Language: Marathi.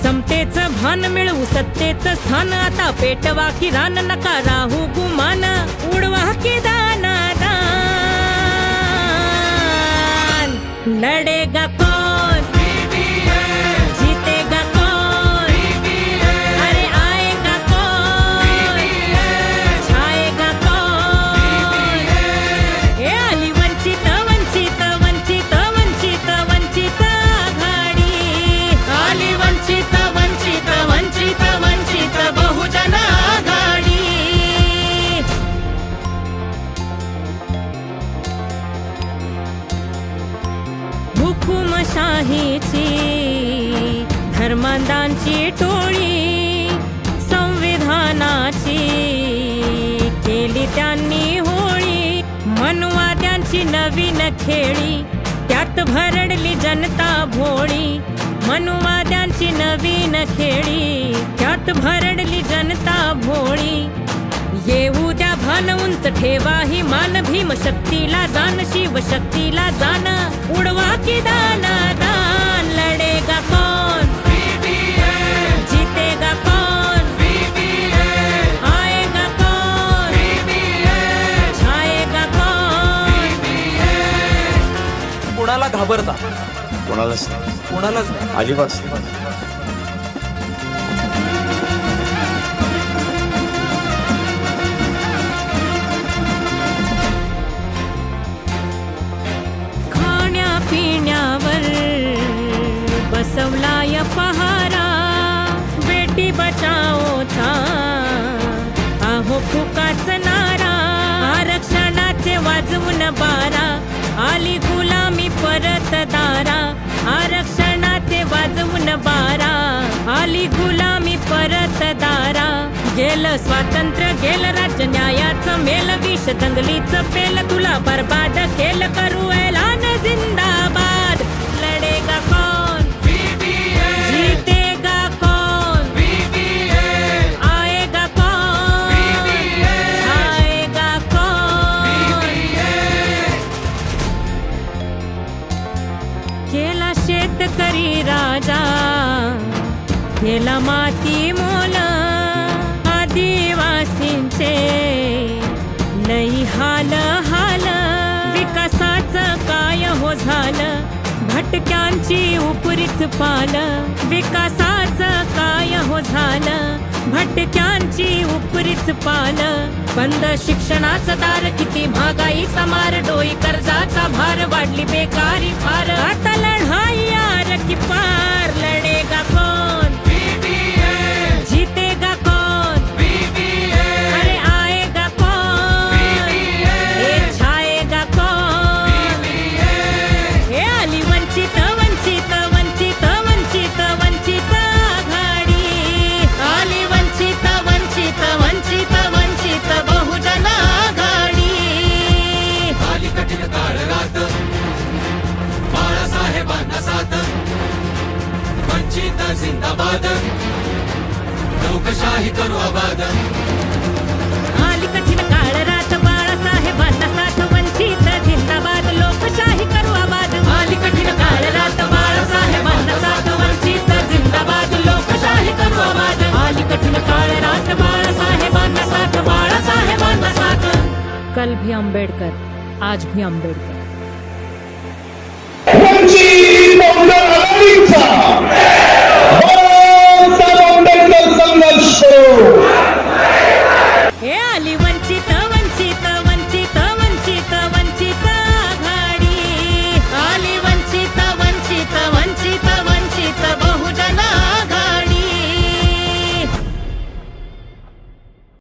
समतेचं भान मिळवू सत्तेचं स्थान आता पेटवा की रान नका राहू गुमान उडवा की दाना दान लढेगा कौन जीतेगा कौन अरे आएगा कौन छाएगा कौन हे आली वंचित वंचित वंचित वंचित वंचित आघाडी आली वंचित वंचित वंचित वंचित बहुजन आघाडी हुकुमशाहीची धर्मांधांची टोळी संविधानाची केली त्यांनी होळी मनवाद्यांची नवीन खेळी त्यात भरडली जनता भोळी मनवाद्यांची नवीन खेळी त्यात भरडली जनता भोळी येऊ द्या भान उंच ठेवा ही मान भीम शक्तीला जाण शिव शक्तीला जाण उडवा की दाना दान लढेगा कौन जीतेगा कौन आएगा कौन छाएगा कौन कोणाला घाबरता कोणालाच कोणालाच अजिबात पिण्यावर बसवलाय पहारा बेटी बचाओचा आहो फुकाच नारा आरक्षणाचे वाजवून बारा आली गुलामी परत दारा आरक्षणाचे वाजवून बारा आली गुलामी परत दारा गेलं स्वातंत्र्य गेलं राज्य न्यायाचं मेल विष दंगलीचं पेल तुला बर्बाद केलं करू ऐलान जिंदाबाद लढेगा कौन जीतेगा कौन आएगा कौन आएगा कौन केला शेतकरी राजा केला माती मोल आदिवासींचे लई हाल हाल विकासाचं काय हो झालं भटक्यांची उपरीच पाल विकासाचं काय हो झालं भटक्यांची उपरीच पाल बंद शिक्षणाचं दार किती महागाईचा मार डोई कर्जाचा भार वाढली बेकारी फार आता लढाई यार की पार लढेगा कौन जीतेगा कौन अरे आएगा कौन ये छाएगा कौन हे आली वंचित वंचित वंचित वंचित वंचित आघाडी आली वंचित वंचित वंचित वंचित बहुजन आघाडी आली कठीण काळ रात बाळासाहेबांना साथ वंचित जिंदाबाद लोकशाही करू आबाद आली कठीण काळ रात बाळासाहेबांना साथ वंचित जिंदाबाद लोकशाही करू आबाद आली कठीण काळ रात बाळासाहेबांना साथ वंचित जिंदाबाद लोकशाही करू आबाद आली कठीण काळ रात बाळासाहेबांना साथ बाळासाहेबांना साथ कल भी अम्बेडकर आज भी अम्बेडकर वंचित बहुजन आघाडीचा आंबेडकर संघर्ष